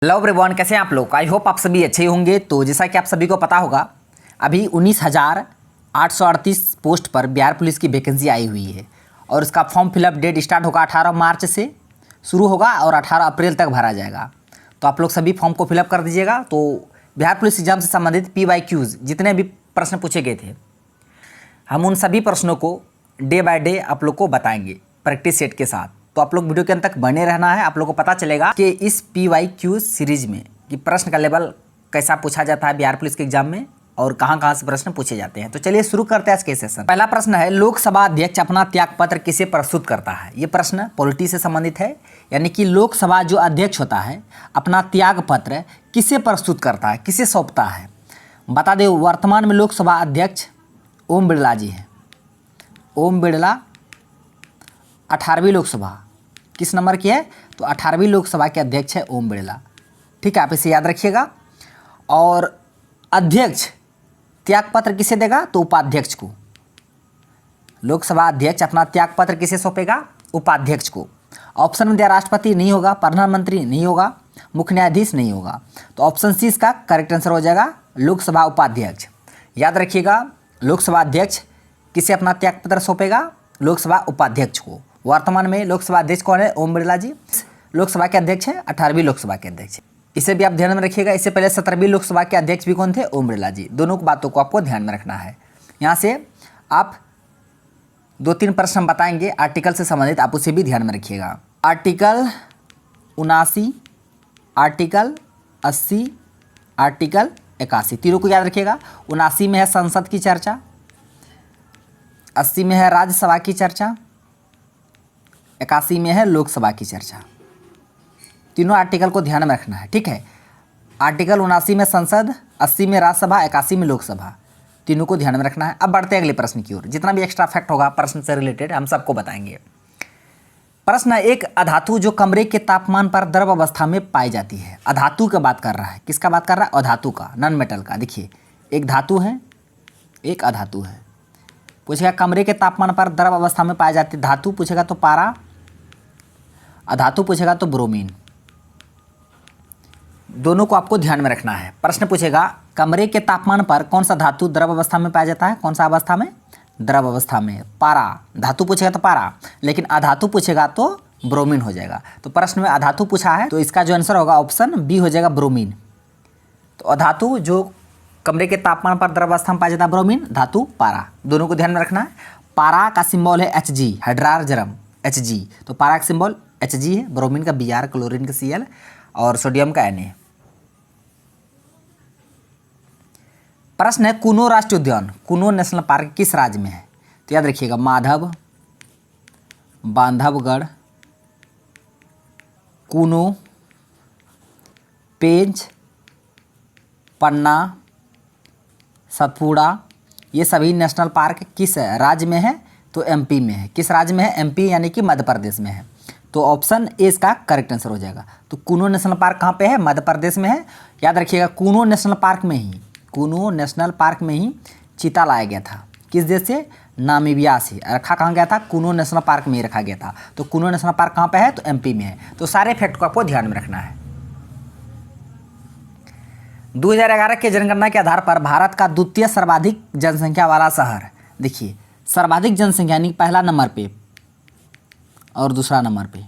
Hello everyone, कैसे हैं आप लोग। आई होप आप सभी अच्छे होंगे। तो जैसा कि आप सभी को पता होगा, अभी 19,838 पोस्ट पर बिहार पुलिस की वैकेंसी आई हुई है और उसका फॉर्म फिलअप डेट स्टार्ट होगा 18 मार्च से शुरू होगा और 18 अप्रैल तक भरा जाएगा। तो आप लोग सभी फॉर्म को फिलअप कर दीजिएगा। तो बिहार पुलिस एग्जाम से संबंधित PYQs जितने भी प्रश्न पूछे गए थे, हम उन सभी प्रश्नों को डे बाय डे आप लोग को बताएंगे प्रैक्टिस सेट के साथ। तो आप लोग वीडियो के अंत तक बने रहना है। आप लोग को पता चलेगा कि इस PYQ सीरीज में कि प्रश्न का लेवल कैसा पूछा जाता है बिहार पुलिस के एग्जाम में और कहाँ से प्रश्न पूछे जाते हैं। तो चलिए शुरू करते हैं आज के सेशन। पहला प्रश्न है, लोकसभा अध्यक्ष अपना त्यागपत्र किसे प्रस्तुत करता है। ये प्रश्न पॉलिटी से संबंधित है, यानी कि लोकसभा जो अध्यक्ष होता है अपना त्यागपत्र किसे प्रस्तुत करता है, किसे सौंपता है। बता दें, वर्तमान में लोकसभा अध्यक्ष ओम बिरला जी हैं। ओम बिरला 18वीं लोकसभा किस नंबर की है, तो 18वीं लोकसभा के अध्यक्ष है ओम बिरला। ठीक है, आप इसे याद रखिएगा। और अध्यक्ष त्यागपत्र किसे देगा, तो उपाध्यक्ष को। लोकसभा अध्यक्ष अपना त्यागपत्र किसे सौंपेगा, उपाध्यक्ष को। ऑप्शन में दिया राष्ट्रपति नहीं होगा, प्रधानमंत्री नहीं होगा, मुख्य न्यायाधीश नहीं होगा। तो ऑप्शन सी इसका करेक्ट आंसर हो जाएगा, लोकसभा उपाध्यक्ष। याद रखिएगा, लोकसभा अध्यक्ष किसे अपना त्यागपत्र सौंपेगा, लोकसभा उपाध्यक्ष को। वर्तमान में लोकसभा अध्यक्ष कौन है, ओम बिरला जी लोकसभा के अध्यक्ष हैं, 18वीं लोकसभा के अध्यक्ष। इसे भी आप ध्यान में रखिएगा। इससे पहले 17वीं लोकसभा के अध्यक्ष भी कौन थे, ओम बिरला जी। दोनों बातों को आपको ध्यान में रखना है। यहाँ से आप 2-3 प्रश्न बताएंगे आर्टिकल से संबंधित, आप उसे भी ध्यान में रखिएगा। आर्टिकल 79, आर्टिकल 80, आर्टिकल 81, तीनों को याद रखिएगा। 79 में है संसद की चर्चा, 80 में है राज्यसभा की चर्चा, 81 में है लोकसभा की चर्चा। तीनों आर्टिकल को ध्यान में रखना है। ठीक है, आर्टिकल 79 में संसद, 80 में राज्यसभा, 81 में लोकसभा, तीनों को ध्यान में रखना है। अब बढ़ते हैं अगले प्रश्न की ओर। जितना भी एक्स्ट्रा फैक्ट होगा प्रश्न से रिलेटेड हम सबको बताएंगे। प्रश्न, एक अधातु जो कमरे के तापमान पर द्रव अवस्था में पाई जाती है। अधातु की बात कर रहा है, किसका बात कर रहा है, अधातु का, नॉन मेटल का। देखिए, एक धातु है, एक अधातु है। पूछेगा कमरे के तापमान पर द्रव अवस्था में पाई जाती है। धातु पूछेगा तो पारा, अधातु पूछेगा तो ब्रोमीन। दोनों को आपको ध्यान में रखना है। प्रश्न पूछेगा कमरे के तापमान पर कौन सा धातु द्रव अवस्था में पाया जाता है, कौन सा अवस्था में, द्रव अवस्था में, पारा। धातु पूछेगा तो पारा, लेकिन अधातु पूछेगा तो ब्रोमीन हो जाएगा। तो प्रश्न में अधातु पूछा है, तो इसका जो आंसर होगा ऑप्शन बी हो जाएगा, ब्रोमीन। तो अधातु जो कमरे के तापमान पर द्रव अवस्था में पाया जाता है, ब्रोमीन, धातु पारा। दोनों को ध्यान में रखना है। पारा का सिंबल है Hg, हाइड्रोजन Hg। तो पारा का सिंबल Hg है, ब्रोमीन का Br, क्लोरीन का Cl और सोडियम का Na। प्रश्न है, कुनो राष्ट्रीय उद्यान, कुनो नेशनल पार्क किस राज्य में है। तो याद रखिएगा, माधव, बांधवगढ़, कुनो, पेंच, पन्ना, सतपुड़ा, ये सभी नेशनल पार्क किस राज्य में है, तो MP में है। किस राज्य में है, MP यानी कि मध्य प्रदेश में है। तो ऑप्शन ए इसका करेक्ट आंसर हो जाएगा। तो कुनो नेशनल पार्क कहाँ पे है, मध्य प्रदेश में है। याद रखिएगा, कुनो नेशनल पार्क में ही, कुनो नेशनल पार्क में ही चीता लाया गया था। किस देश से, नामीबिया से। रखा कहाँ गया था, कुनो नेशनल पार्क में ही रखा गया था। तो कुनो नेशनल पार्क कहाँ पे है, तो MP में है। तो सारे फैक्ट को आपको ध्यान में रखना है। 2011 के जनगणना के आधार पर भारत का द्वितीय सर्वाधिक जनसंख्या वाला शहर। देखिए, सर्वाधिक जनसंख्या यानी पहला नंबर पे और दूसरा नंबर पे,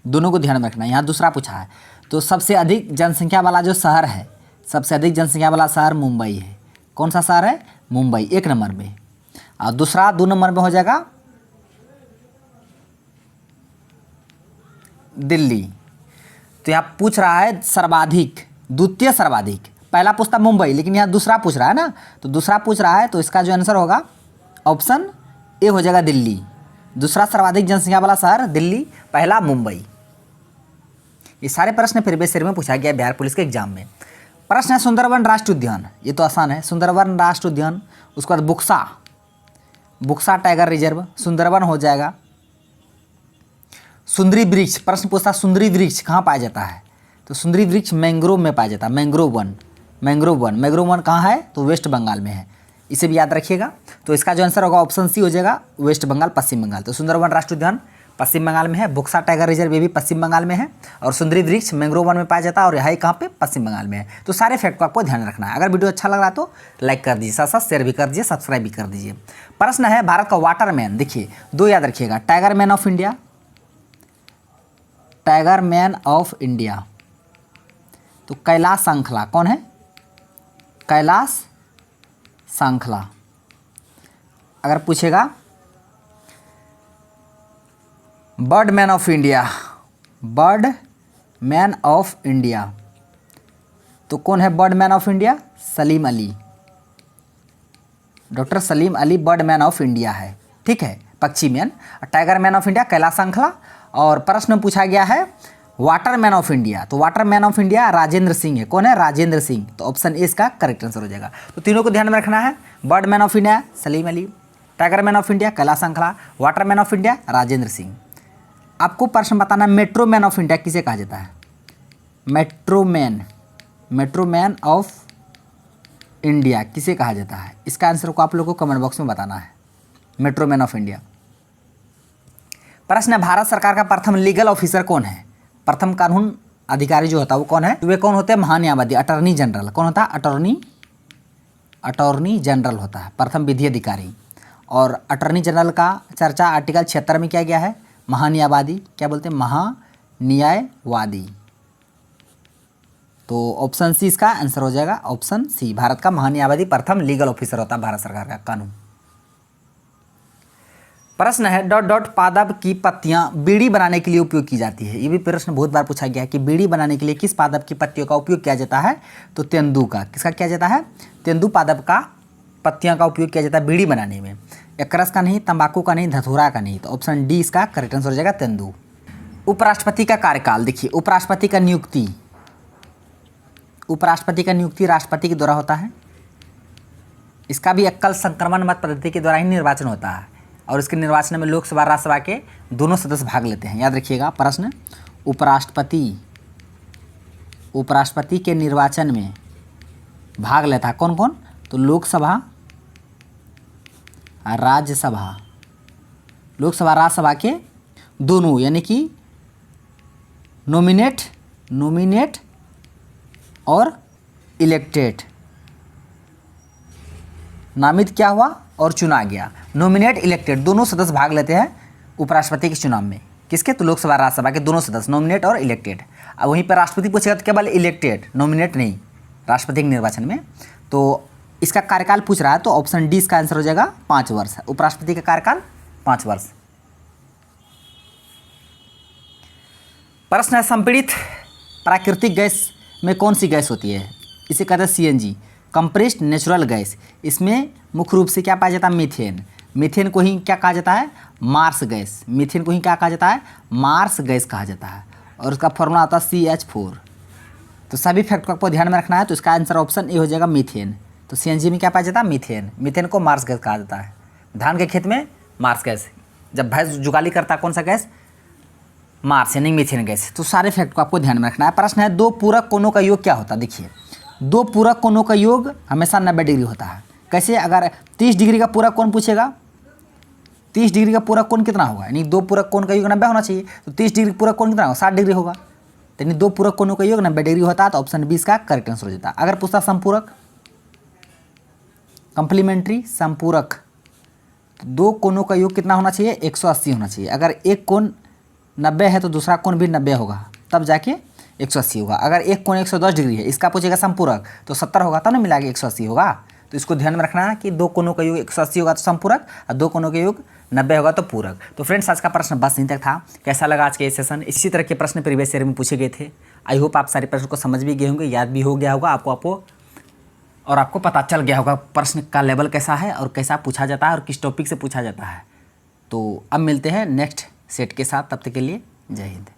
दोनों को ध्यान में रखना है। यहाँ दूसरा पूछा है, तो सबसे अधिक जनसंख्या वाला जो शहर है, सबसे अधिक जनसंख्या वाला शहर मुंबई है। कौन सा शहर है, मुंबई, 1 नंबर में। और दूसरा 2 नंबर में हो जाएगा दिल्ली। तो यहाँ पूछ रहा है सर्वाधिक, द्वितीय सर्वाधिक। पहला पूछता मुंबई, लेकिन यहाँ दूसरा पूछ रहा है ना, तो दूसरा पूछ रहा है, तो इसका जो आंसर होगा ऑप्शन ए हो जाएगा, दिल्ली। दूसरा सर्वाधिक जनसंख्या वाला शहर दिल्ली, पहला मुंबई। ये सारे प्रश्न प्रीवियस ईयर में पूछा गया बिहार पुलिस के एग्जाम में। प्रश्न है, सुंदरवन राष्ट्रीय उद्यान। ये तो आसान है, सुंदरवन राष्ट्रीय उद्यान। उसके बाद बुक्सा, बुक्सा टाइगर रिजर्व, सुंदरवन हो जाएगा। सुंदरी वृक्ष, प्रश्न पूछता सुंदरी वृक्ष कहाँ पाया जाता है, तो सुंदरी वृक्ष मैंग्रोव में पाया जाता है। मैंग्रोव वन, मैंग्रोव वन कहाँ है, तो वेस्ट बंगाल में है। इसे भी याद रखिएगा। तो इसका जो आंसर होगा ऑप्शन सी हो जाएगा, वेस्ट बंगाल, पश्चिम बंगाल। तो सुंदरवन राष्ट्रीय उद्यान पश्चिम बंगाल में है। बुक्सा टाइगर रिजर्व ये भी पश्चिम बंगाल में है। और सुंदरी वृक्ष मैंग्रोव वन में पाया जाता है और यह कहाँ पे, पश्चिम बंगाल में है। तो सारे फैक्ट को आपको ध्यान रखना है। अगर वीडियो अच्छा लग रहा है तो लाइक कर दीजिए, साथ साथ शेयर भी कर दीजिए, सब्सक्राइब भी कर दीजिए। प्रश्न है भारत का वाटर मैन, देखिए 2 याद रखिएगा, tiger man of India, tiger man of India. तो कैलाश सांखला कौन है, कैलाश सांखला। अगर पूछेगा bird man of India, bird man of India, तो कौन है bird man of India, Salim Ali, doctor Salim Ali bird man of India है। ठीक है, पक्षी man. Tiger man of India Kailash Sankhla. और प्रश्न में पूछा गया है वाटर मैन ऑफ इंडिया, तो water man of India Rajendra Singh है। कौन है, राजेंद्र सिंह। तो ऑप्शन ए इसका करेक्ट आंसर हो जाएगा। तो तीनों को ध्यान में रखना है, bird man of India Salim Ali, tiger man of India Kailash Sankhla, water man of India Rajendra Singh. आपको प्रश्न बताना मेट्रो मैन ऑफ इंडिया किसे कहा जाता है, मेट्रो मैन ऑफ इंडिया किसे कहा जाता है। इसका आंसर को आप लोगों को कमेंट बॉक्स में बताना है, मेट्रो मैन ऑफ इंडिया। प्रश्न है भारत सरकार का प्रथम लीगल ऑफिसर कौन है, प्रथम कानून अधिकारी जो होता है वो कौन है। वे कौन होते हैं, महान्यायवादी, अटॉर्नी जनरल। कौन होता है, अटॉर्नी जनरल होता है, प्रथम विधि अधिकारी। और अटॉर्नी जनरल का चर्चा आर्टिकल 76 में किया गया है, महान्यायवादी, क्या बोलते हैं, महान्यायवादी। तो ऑप्शन सी इसका आंसर हो जाएगा, ऑप्शन सी, भारत का महान्यायवादी प्रथम लीगल ऑफिसर होता है भारत सरकार का कानून। प्रश्न है डॉट डॉट पादप की पत्तियां बीड़ी बनाने के लिए उपयोग की जाती है। ये भी प्रश्न बहुत बार पूछा गया है कि बीड़ी बनाने के लिए किस पादप की पत्तियों का उपयोग किया जाता है। तो तेंदू का, किसका किया जाता है, तेंदू पादप का पत्तियां का उपयोग किया जाता है बीड़ी बनाने में। एकरस का नहीं, तंबाकू का नहीं, धतूरा का नहीं। तो ऑप्शन डी इसका करेक्ट आंसर हो जाएगा, तेंदू। उपराष्ट्रपति का कार्यकाल, देखिए उपराष्ट्रपति का नियुक्ति राष्ट्रपति के द्वारा होता है। इसका भी एकल संक्रमण मत पद्धति के द्वारा ही निर्वाचन होता है और इसके निर्वाचन में लोकसभा राज्यसभा के दोनों सदस्य भाग लेते हैं। याद रखिएगा प्रश्न, उपराष्ट्रपति के निर्वाचन में भाग लेता है कौन कौन, तो लोकसभा राज्यसभा के दोनों, यानी कि नॉमिनेट और इलेक्टेड। नामित क्या हुआ और चुना गया, नॉमिनेट इलेक्टेड दोनों सदस्य भाग लेते हैं उपराष्ट्रपति के चुनाव में। किसके, तो लोकसभा राज्यसभा के दोनों सदस्य, नॉमिनेट और इलेक्टेड। अब वहीं पर राष्ट्रपति पूछेगा तो केवल इलेक्टेड, नॉमिनेट नहीं, राष्ट्रपति के निर्वाचन में। तो इसका कार्यकाल पूछ रहा है तो ऑप्शन डी इसका आंसर हो जाएगा, 5 वर्ष। उपराष्ट्रपति का कार्यकाल 5 वर्ष। प्रश्न है संपीड़ित प्राकृतिक गैस में कौन सी गैस होती है। इसे कहते हैं सीएनजी, कंप्रेस्ड नेचुरल गैस। इसमें मुख्य रूप से क्या पाया जाता है, मीथेन। मीथेन को ही क्या कहा जाता है, मार्स गैस। मीथेन को ही क्या कहा जाता है, मार्स गैस कहा जाता है। और उसका फॉर्मूला आता है CH4। तो सभी फैक्ट को आपको ध्यान में रखना है। तो इसका आंसर ऑप्शन ए हो जाएगा, मीथेन। तो सीएनजी में क्या पाया जाता है, मीथेन। मीथेन को मार्स गैस कहा जाता है। धान के खेत में मार्स गैस, जब भैंस जुगाली करता है कौन सा गैस, मार्स, यानी मीथेन गैस। तो सारे फैक्ट को आपको ध्यान में रखना है। प्रश्न है 2 पूरक कोणों का योग क्या होता है। देखिए 2 पूरक कोणों का योग हमेशा 90 डिग्री होता है। कैसे, अगर 30 डिग्री का पूरक कोण पूछेगा, 30 डिग्री का पूरक कोण कितना होगा, यानी 2 पूरक कोण का योग 90 होना चाहिए। तो 30 डिग्री पूरक कोण कितना होगा, 60 डिग्री होगा। तो यानी 2 पूरक कोणों का योग 90 डिग्री होता है। तो ऑप्शन बी इसका करेक्ट आंसर हो जाता है। अगर पूछता संपूरक, कंप्लीमेंट्री संपूरक, तो 2 कोणों का योग कितना होना चाहिए, 180 होना चाहिए। अगर एक कोण 90 है तो दूसरा कोण भी 90 होगा, तब जाके 180 होगा। अगर एक कोण 110 डिग्री है, इसका पूछेगा संपूरक, तो 70 होगा, तब ना मिला के 180 होगा। तो इसको ध्यान में रखना है कि 2 कोणों का योग 180 होगा तो संपूरक, और 2 कोणों का योग 90 होगा तो पूरक। तो फ्रेंड्स आज का प्रश्न बस यहीं तक था। कैसा लगा आज के ये सेशन। इसी तरह के प्रश्न प्रीवियस ईयर में पूछे गए थे। आई होप आप सारे प्रश्न को समझ भी गए होंगे, याद भी हो गया होगा आपको और आपको पता चल गया होगा प्रश्न का लेवल कैसा है और कैसा पूछा जाता है और किस टॉपिक से पूछा जाता है। तो अब मिलते हैं नेक्स्ट सेट के साथ, तब तक के लिए जय हिंद।